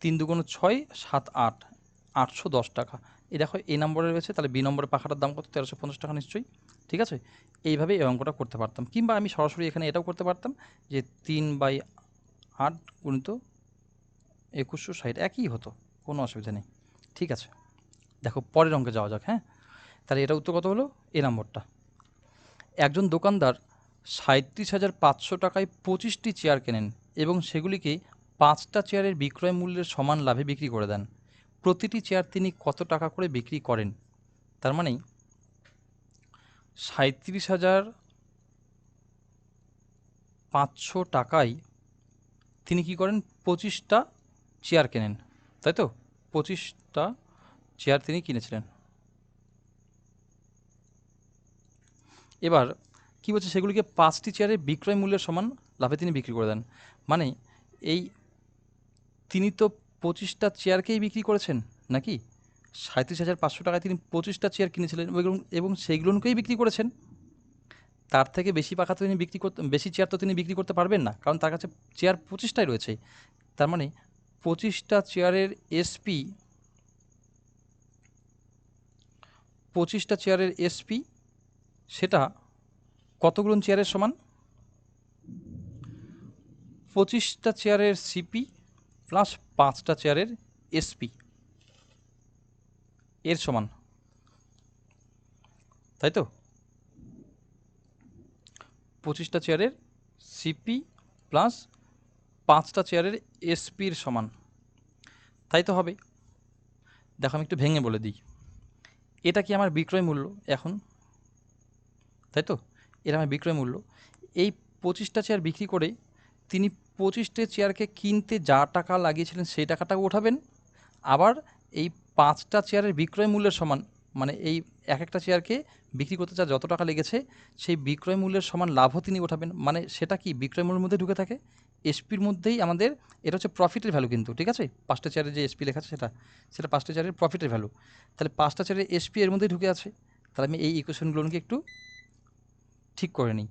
3 2 6 7 8, 810 টাকা। এই দেখো এই নম্বরে রয়েছে, তাহলে বি নম্বরের পাখাটার দাম কত, 1350 টাকা নিশ্চয়ই, ঠিক আছে? এইভাবে এই অঙ্কটা করতে পারতাম, কিংবা আমি সরাসরি এখানে এটাও করতে পারতাম যে 3/8 গুণিত 2160, একই হতো, কোনো অসুবিধা নেই, ঠিক আছে? দেখো পরের অঙ্কে যাওয়া যাক। হ্যাঁ, তাহলে এটা উত্তর কত হলো, এ নম্বরটা। একজন দোকানদার 37,500 টাকায় 25টি চেয়ার কেনেন এবং সেগুলিকে 5টা চেয়ারের বিক্রয় মূল্যের সমান লাভে বিক্রি করে দেন। প্রতিটি চেয়ার তিনি কত টাকা করে বিক্রি করেন? তার মানে 37,500 টাকায় তিনি কি করেন, 25টা চেয়ার কেনেন, তাই তো? 25টা চেয়ার তিনি কিনেছিলেন। এবার কি বলছে, সেগুলিকে 5টি চেয়ারের বিক্রয় মূল্যের সমান লাভে তিনি বিক্রি করে দেন। মানে এই তিনি তো 25টা চেয়ারকেই বিক্রি করেছেন নাকি, 37,500 টাকায় তিনি 25টা চেয়ার কিনেছিলেন এবং সেইগুলোকেই বিক্রি করেছেন। তার থেকে বেশি পাখা তো তিনি বিক্রি করতে, বেশি চেয়ার তো তিনি বিক্রি করতে পারবেন না, কারণ তার কাছে চেয়ার 25টাই রয়েছে। তার মানে 25টা চেয়ারের এসপি, 25টা চেয়ারের এসপি সেটা কতগুলো চেয়ারের সমান, 25টা চেয়ারের সিপি প্লাস 5টা চেয়ারের এসপি এর সমান, তাই তো? 25টা চেয়ারের সিপি প্লাস 5টা চেয়ারের এসপির সমান, তাই তো হবে? দেখো আমি একটু ভেঙে বলে দিই, এটা কি আমার বিক্রয় মূল্য এখন, তাই তো? এটা আমার বিক্রয় মূল্য। এই 25টা চেয়ার বিক্রি করে তিনি 25টে চেয়ারকে কিনতে যা টাকা লাগিয়েছিলেন সেই টাকাটাও ওঠাবেন, আবার এই 5টা চেয়ারের বিক্রয় মূল্যের সমান, মানে এই এক একটা চেয়ারকে বিক্রি করতে যা যত টাকা লেগেছে সেই বিক্রয় মূল্যের সমান লাভও তিনি ওঠাবেন। মানে সেটা কি বিক্রয় মূল্যের মধ্যে ঢুকে থাকে, এসপির মধ্যেই আমাদের, এটা হচ্ছে প্রফিটের ভ্যালু কিন্তু, ঠিক আছে? 5টা চেয়ারের যে এসপি লেখা আছে সেটা 5টা চেয়ারের প্রফিটের ভ্যালু। তাহলে 5টা চেয়ারের এসপি এর মধ্যেই ঢুকে আছে। তাহলে আমি এই ইকুয়েশনগুলোকে একটু ঠিক করে নিই।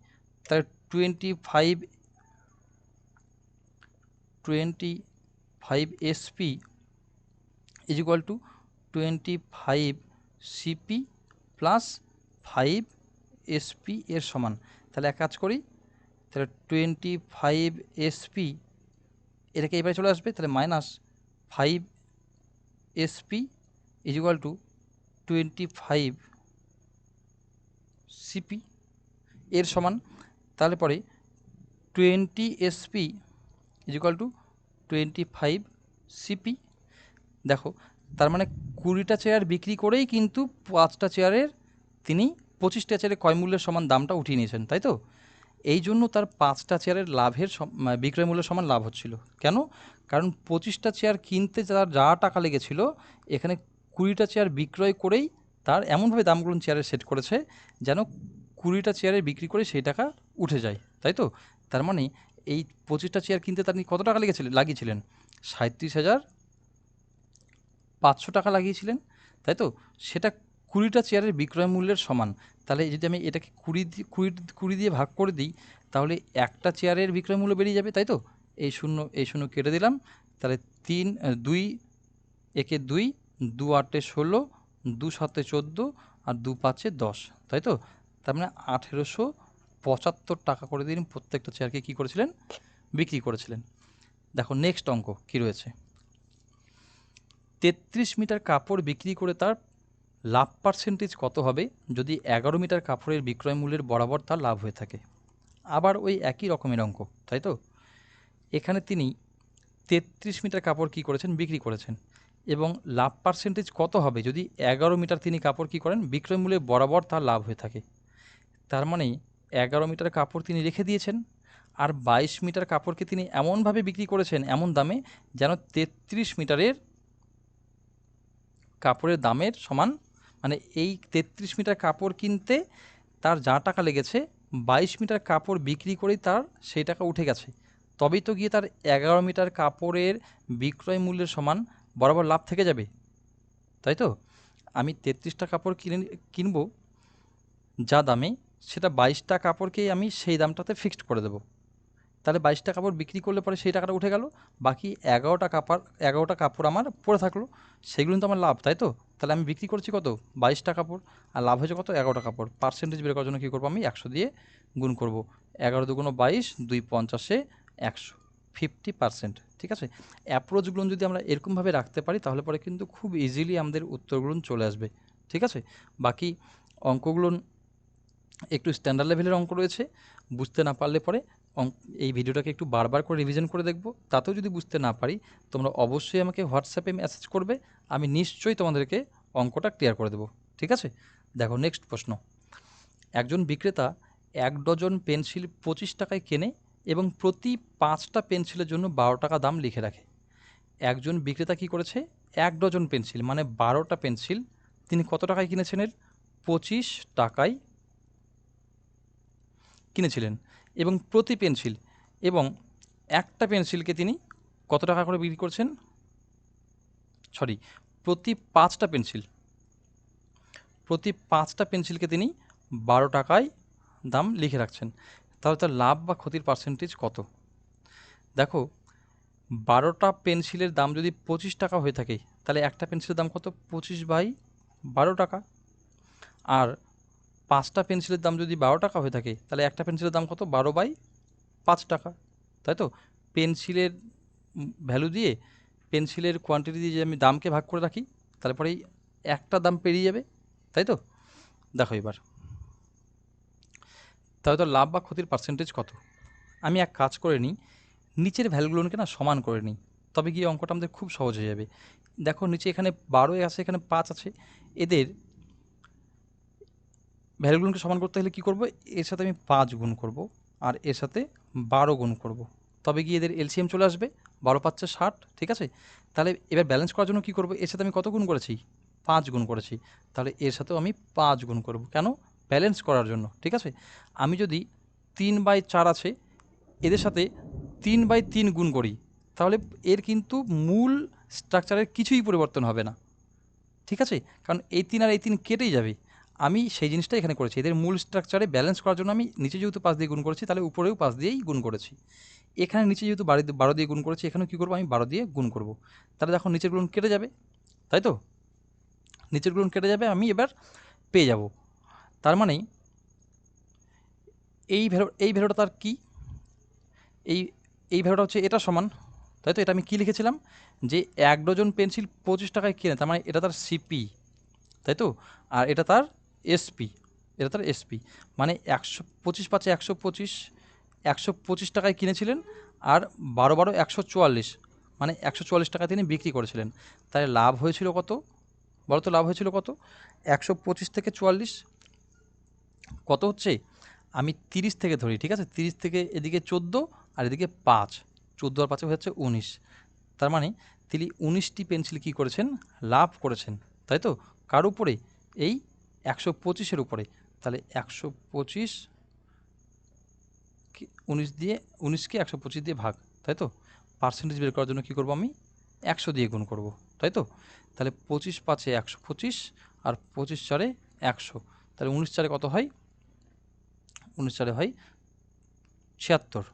তাহলে 25 SP is equal to 25 CP plus 5 SP এর সমান। তাহলে এক কাজ করি, তাহলে 25 এসপি এটাকে এবারে চলে আসবে, তাহলে minus 5 SP is equal to 25 CP এর সমান। তাহলে পরে 20 SP is equal to 25 CP. দেখো তার মানে 20টা চেয়ার বিক্রি করেই কিন্তু 5টা চেয়ারের তিনি 25টা চেয়ারে ক্রয় মূল্যের সমান দামটা উঠিয়ে নিয়েছেন, তাই তো? এই জন্য তার 5টা চেয়ারের লাভের বিক্রয় মূল্যের সমান লাভ হচ্ছিল। কেন? কারণ 25টা চেয়ার কিনতে তার যা টাকা লেগেছিল, এখানে 20টা চেয়ার বিক্রয় করেই তার এমনভাবে দামগুলো চেয়ারের সেট করেছে যেন 20টা চেয়ারের বিক্রি করে সেই টাকা উঠে যায়, তাই তো? তার মানে এই 25টা চেয়ার কিনতে তিনি কত টাকা লাগিয়েছিলেন? 37,500 টাকা লাগিয়েছিলেন, তাই তো? সেটা 20টা চেয়ারের বিক্রয় মূল্যের সমান। তাহলে যদি আমি এটাকে 20 দিয়ে ভাগ করে দিই, তাহলে একটা চেয়ারের বিক্রয় মূল্য বেরিয়ে যাবে, তাই তো? এই শূন্য কেটে দিলাম। তাহলে 2 একে 2, 2 8 16, 2 7 14 আর 2 5 10, তাই তো? তার মানে 1875 টাকা করে দিন প্রত্যেকটা চেয়ারকে কী করেছিলেন? বিক্রি করেছিলেন। দেখো নেক্সট অঙ্ক কী রয়েছে। 33 মিটার কাপড় বিক্রি করে তার লাভ পার্সেন্টেজ কত হবে যদি 11 মিটার কাপড়ের বিক্রয় মূল্যের বরাবর তার লাভ হয়ে থাকে? আবার ওই একই রকমের অঙ্ক, তাই তো? এখানে তিনি 33 মিটার কাপড় কী করেছেন? বিক্রি করেছেন, এবং লাভ পার্সেন্টেজ কত হবে যদি 11 মিটার তিনি কাপড় কী করেন? বিক্রয় মূল্যের বরাবর তার লাভ হয়ে থাকে। তার মানে 11 মিটার কাপড় তিনি রেখে দিয়েছেন, আর 22 মিটার কাপড়কে তিনি এমনভাবে বিক্রি করেছেন এমন দামে যেন 33 মিটারের কাপড়ের দামের সমান, মানে এই 33 মিটার কাপড় কিনতে তার যা টাকা লেগেছে 22 মিটার কাপড় বিক্রি করেই তার সেই টাকা উঠে গেছে, তবেই তো গিয়ে তার 11 মিটার কাপড়ের বিক্রয় মূল্যের সমান বরাবর লাভ থেকে যাবে, তাই তো? আমি 33টা কাপড় কিনবো যা দামে, সেটা 22টা কাপড়কেই আমি সেই দামটাতে ফিক্সড করে দেবো। তাহলে 22টা কাপড় বিক্রি করলে পরে সেই টাকাটা উঠে গেল, বাকি 11টা কাপড় আমার পড়ে থাকলো, সেগুলো তো আমার লাভ, তাই তো? তাহলে আমি বিক্রি করছি কত? 22টা কাপড়, আর লাভ হয়েছে কত? 11টা কাপড়। পার্সেন্টেজ বের করার জন্য কী করবো? আমি 100 দিয়ে গুণ করব। 11 দুগুণ 22, 2 50-এ 100, 50%, ঠিক আছে? অ্যাপ্রোচগুলো যদি আমরা এরকমভাবে রাখতে পারি তাহলে পরে কিন্তু খুব ইজিলি আমাদের উত্তরগুলো চলে আসবে, ঠিক আছে? বাকি অঙ্কগুলো একটু স্ট্যান্ডার্ড লেভেলের অঙ্ক রয়েছে, বুঝতে না পারলে পরে এই ভিডিওটাকে একটু বারবার করে রিভিশন করে দেখব। তাতেও যদি বুঝতে না পারি, তোমরা অবশ্যই আমাকে হোয়াটসঅ্যাপে মেসেজ করবে, আমি নিশ্চয়ই তোমাদেরকে অঙ্কটা ক্লিয়ার করে দেবো, ঠিক আছে? দেখো নেক্সট প্রশ্ন। একজন বিক্রেতা 1 ডজন পেন্সিল 25 টাকায় কেনে এবং প্রতি 5টা পেন্সিলের জন্য 12 টাকা দাম লিখে রাখে। একজন বিক্রেতা কী করেছে? 1 ডজন পেন্সিল মানে 12টা পেন্সিল তিনি কত টাকায় কিনেছেন? এর 25 টাকায় কিনেছিলেন, এবং প্রতি পেন্সিল এবং একটা পেন্সিলকে তিনি কত টাকা করে বিক্রি করছেন? প্রতি 5টা পেন্সিলকে তিনি 12 টাকায় দাম লিখে রাখছেন। তাহলে তার লাভ বা ক্ষতির পার্সেন্টেজ কত? দেখো 12টা পেন্সিলের দাম যদি 25 টাকা হয়ে থাকে, তাহলে একটা পেন্সিলের দাম কত? 25/12 টাকা। আর 5টা পেন্সিলের দাম যদি 12 টাকা হয়ে থাকে, তাহলে একটা পেন্সিলের দাম কত? 12/5 টাকা, তাই তো? পেন্সিলের ভ্যালু দিয়ে, পেন্সিলের কোয়ান্টিটি দিয়ে যদি আমি দামকে ভাগ করে রাখি, তাহলে পরেই একটা দাম পেরিয়ে যাবে, তাই তো? দেখো এবার তাহলে তো লাভ বা ক্ষতির পার্সেন্টেজ কত? আমি এক কাজ করে নিই, নিচের ভ্যালুগুলোকে না সমান করে নিই, তবে গিয়ে অঙ্কটা আমাদের খুব সহজ হয়ে যাবে। দেখো নিচে এখানে 12 আছে, এখানে 5 আছে, এদের ভ্যালুগুলোকে সমান করতে হলে কী করব? এর সাথে আমি 5 গুণ করব আর এর সাথে 12 গুণ করব, তবে গিয়ে এদের এলসিএম চলে আসবে। 12×5 = 60, ঠিক আছে? তাহলে এবার ব্যালেন্স করার জন্য কী করব? এর সাথে আমি কত গুণ করেছি? 5 গুণ করেছি, তাহলে এর সাথেও আমি 5 গুণ করব। কেন? ব্যালেন্স করার জন্য, ঠিক আছে? আমি যদি 3/4 আছে, এদের সাথে 3/3 গুণ করি, তাহলে এর কিন্তু মূল স্ট্রাকচারের কিছুই পরিবর্তন হবে না, ঠিক আছে? কারণ এই 3 আর এই 3 কেটেই যাবে। আমি সেই জিনিসটা এখানে করেছি, এদের মূল স্ট্রাকচারে ব্যালেন্স করার জন্য আমি নিচে যেহেতু 5 দিয়ে গুণ করেছি, তাহলে উপরেও 5 দিয়েই গুণ করেছি। এখানে নিচে যেহেতু 12 দিয়ে গুণ করেছি, এখানেও কী করবো? আমি 12 দিয়ে গুণ করব। তাহলে দেখো নিচেরগুলো কেটে যাবে, তাই তো? নিচেরগুলো কেটে যাবে, আমি এবার পেয়ে যাব। তার মানে এই ভ্যালুটা তার কি? এই ভ্যালুটা হচ্ছে এটা সমান, তাই তো? এটা আমি কী লিখেছিলাম? যে 1 ডজন পেন্সিল 25 টাকায় কেনে, তার মানে এটা তার সিপি, তাই তো? আর এটা তার এসপি, মানে 125/5 125, 125 টাকায় কিনেছিলেন, আর 12 144, মানে 144 টাকায় তিনি বিক্রি করেছিলেন। তাই লাভ হয়েছিল কত? বলো তো লাভ হয়েছিল কত? 125 থেকে 44, কত হচ্ছে, আমি 30 থেকে ধরি, ঠিক আছে, 30 থেকে এদিকে 14 আর এদিকে 5, 14 আর 5 হচ্ছে 19। তার মানে তিনি 19টি পেন্সিল কী করেছেন, লাভ করেছেন, তাই তো, কার উপরে, এই 125-এর উপরে। তাহলে 125 19 দিয়ে, 19কে 125 দিয়ে ভাগ, তাই তো, পার্সেন্টেজ বের করার জন্য কী করবো, আমি 100 দিয়ে গুণ করব, তাই তো। তাহলে 25 5-এ 125 আর 25 4-এ 100, তাহলে 19 4-এ কত হয়, 19 4-এ হয় 76।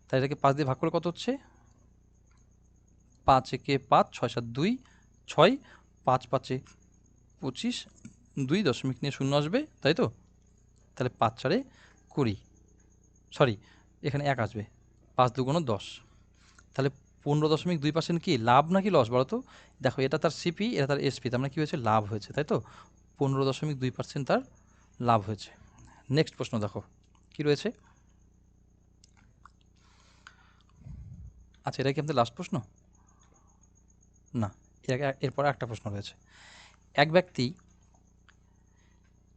তাই এটাকে 5 দিয়ে ভাগ করে কত হচ্ছে, 5 একে 5, 6 7 2, 6, 5 5-এ 25, 2 দশমিক নিয়ে শূন্য আসবে, তাই তো। তাহলে 5 4-এ 20, সরি এখানে 1 আসবে, 5 2 10। তাহলে 15.2% কি লাভ নাকি লস বলো তো? দেখো এটা তার সিপি, এটা তার এসপি, তার মানে কী হয়েছে, লাভ হয়েছে, তাই তো, 15.2% তার লাভ হয়েছে। নেক্সট প্রশ্ন দেখো কি রয়েছে। আচ্ছা, এটা কি আমাদের লাস্ট প্রশ্ন? না, এরপর একটা প্রশ্ন রয়েছে। এক ব্যক্তি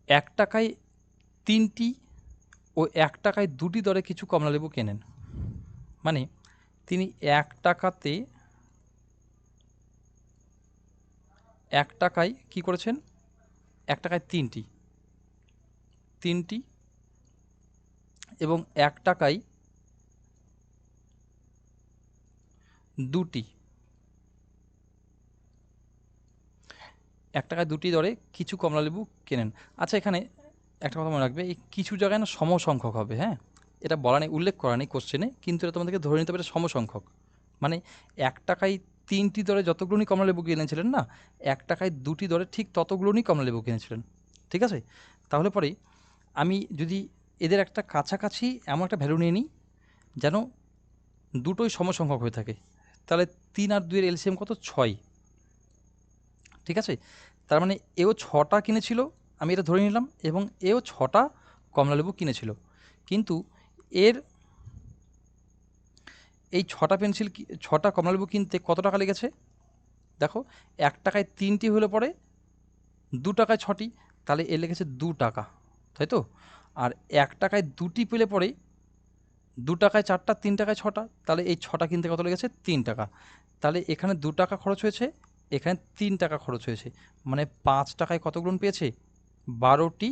1 টাকায় 3টি ও 1 টাকায় 2টি দরে কিছু কমলালেবু কেনেন। মানে তিনি 1 টাকাতে 1 টাকায় কী করেছেন, 1 টাকায় 3টি এবং 1 টাকায় 2টি, 1 টাকায় 2টি দরে কিছু কমলালেবু কেনেন। আচ্ছা, এখানে একটা কথা মনে রাখবে, এই কিছু জায়গায় না সমসংখ্যক হবে, হ্যাঁ, এটা বলা নেই, উল্লেখ করা নেই কোশ্চেনে, কিন্তু এটা তোমাদেরকে ধরে নিতে হবে এটা সমসংখ্যক। মানে 1 টাকায় 3টি দরে যতগুলোই কমলালেবু কিনেছিলেন না, 1 টাকায় 2টি দরে ঠিক ততগুলোই কমলালেবু কিনেছিলেন, ঠিক আছে। তাহলে পরে আমি যদি এদের একটা কাছাকাছি এমন একটা ভ্যালু নিয়ে নিই যেন দুটোই সমসংখ্যক হয়ে থাকে, তাহলে 3 আর 2-এর এলসিএম কত, 6, ঠিক আছে। তার মানে এও 6টা কিনেছিল, আমি এটা ধরে নিলাম, এবং এও 6টা কমলালেবু কিনেছিল, কিন্তু এর এই 6টা পেন্সিল 6টা কমলালেবু কিনতে কত টাকা লেগেছে, দেখো 1 টাকায় 3টি হলে পরে 2 টাকায় 6টি, তাহলে এর লেগেছে 2 টাকা, তাই তো। আর 1 টাকায় 2টি পেলে পরে 2 টাকায় 4টা, 3 টাকায় 6টা, তাহলে এই 6টা কিনতে কত লেগেছে, 3 টাকা। তাহলে এখানে 2 টাকা খরচ হয়েছে, এখানে 3 টাকা খরচ হয়েছে, মানে 5 টাকায় কতগুলো পেয়েছে, 12টি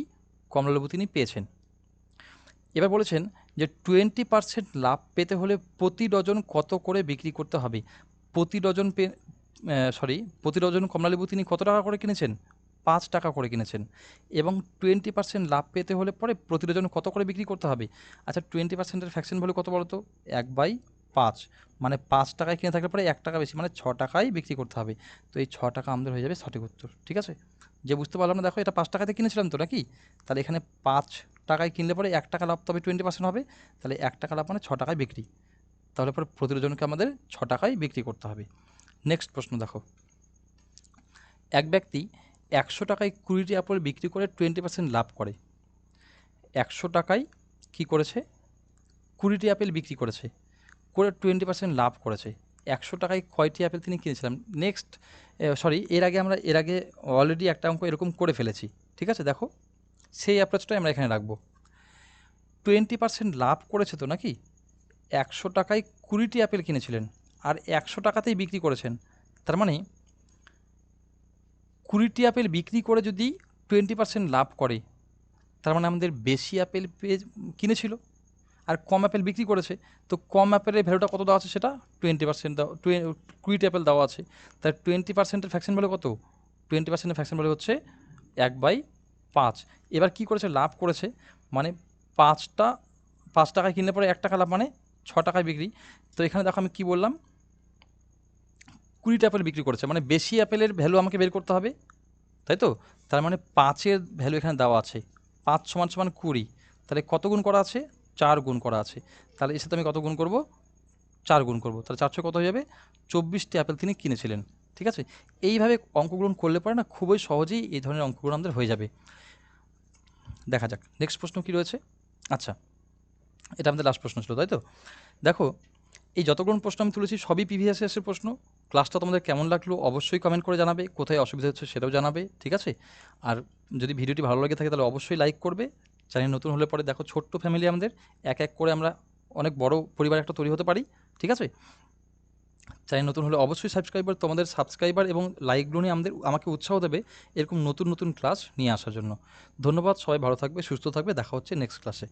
কমলালেবু তিনি পেয়েছেন। এবার বলেছেন যে 20% লাভ পেতে হলে প্রতি ডজন কত করে বিক্রি করতে হবে। প্রতি ডজন প্রতি ডজন কমলালেবু তিনি কত টাকা করে কিনেছেন, 5 টাকা করে কিনেছেন, এবং 20% লাভ পেতে হলে পরে প্রতি ডজন কত করে বিক্রি করতে হবে। আচ্ছা, 20%-এর ফ্র্যাকশন ভ্যালু কত বলো তো, 1/5, মানে 5 টাকায় কিনে থাকলে পরে 1 টাকা বেশি, মানে 6 টাকায় বিক্রি করতে হবে। তো এই 6 টাকা আমাদের হয়ে যাবে সঠিক উত্তর, ঠিক আছে। যে বুঝতে পারলাম না, দেখো এটা 5 টাকাতে কিনেছিলাম তো নাকি, তাহলে এখানে 5 টাকায় কিনলে পরে 1 টাকা লাভ, তবে 20% হবে, তাহলে 1 টাকা লাভ মানে 6 টাকায় বিক্রি, তাহলে পরে প্রতি ডজনকে আমাদের 6 টাকায় বিক্রি করতে হবে। নেক্সট প্রশ্ন দেখো, এক ব্যক্তি 100 টাকায় 20টি আপেল বিক্রি করে 20% লাভ করে। 100 টাকায় কি করেছে, 20টি আপেল বিক্রি করেছে, করে 20% লাভ করেছে। 100 টাকায় কয়টি আপেল তিনি কিনেছিলেন। নেক্সট, এর আগে অলরেডি একটা অঙ্ক এরকম করে ফেলেছি, ঠিক আছে। দেখো সেই অ্যাপ্রোচটাই আমরা এখানে রাখবো। 20% লাভ করেছে তো নাকি, 100 টাকায় 20টি আপেল কিনেছিলেন আর 100 টাকাতেই বিক্রি করেছেন, তার মানে 20টি আপেল বিক্রি করে যদি 20% লাভ করে, তার মানে আমাদের বেশি আপেল কিনেছিল আর কম আপেল বিক্রি করেছে। তো কম আপেলের ভ্যালুটা কত দেওয়া আছে, সেটা 20% দেওয়া, 20টি আপেল দেওয়া আছে, তাই 20%-এর ফ্র্যাকশন ভ্যালু কত, 20%-এর ফ্র্যাকশন ভ্যালু হচ্ছে 1/5। এবার কি করেছে, লাভ করেছে, মানে 5 টাকায় কিনলে পরে 1 টাকা লাভ, মানে 6 টাকায় বিক্রি। তো এখানে দেখো আমি কি বললাম, 20টা আপেল বিক্রি করেছে, মানে বেশি আপেলের ভ্যালু আমাকে বের করতে হবে, তাই তো। তার মানে 5-এর ভ্যালু এখানে দেওয়া আছে, 5 সমান সমান 20, তাহলে কত গুণ করা আছে, 4 গুণ করা আছে, তাহলে এর সাথে আমি কত গুণ করব, 4 গুণ করব, তাহলে 400 কত হয়ে যাবে, 24টি আপেল তিনি কিনেছিলেন, ঠিক আছে। এইভাবে অঙ্কগুলো করলে পরে না খুবই সহজেই এই ধরনের অঙ্কগুলো আমাদের হয়ে যাবে। দেখা যাক নেক্সট প্রশ্ন কি রয়েছে। আচ্ছা, এটা আমাদের লাস্ট প্রশ্ন ছিল, তাই তো। দেখো এই যতগুলো প্রশ্ন আমি তুলেছি সবই প্রিভিয়াস ইয়ার্সের প্রশ্ন। ক্লাসটা তোমাদের কেমন লাগলো অবশ্যই কমেন্ট করে জানাবে, কোথায় অসুবিধা হচ্ছে সেটাও জানাবে, ঠিক আছে। আর যদি ভিডিওটি ভালো লাগে থাকে তাহলে অবশ্যই লাইক করবে, চ্যানেল নতুন হলে পরে দেখো ছোট্ট ফ্যামিলি আমাদের, এক এক করে আমরা অনেক বড় পরিবার একটা তৈরি হতে পারি, ঠিক আছে? চ্যানেল নতুন হলে অবশ্যই তোমাদের সাবস্ক্রাইবার এবং লাইকগুলো নিয়ে আমাকে উৎসাহ দেবে এরকম নতুন নতুন ক্লাস নিয়ে আসার জন্য। ধন্যবাদ, সবাই ভালো থাকবে, সুস্থ থাকবে, দেখা হচ্ছে নেক্সট ক্লাসে।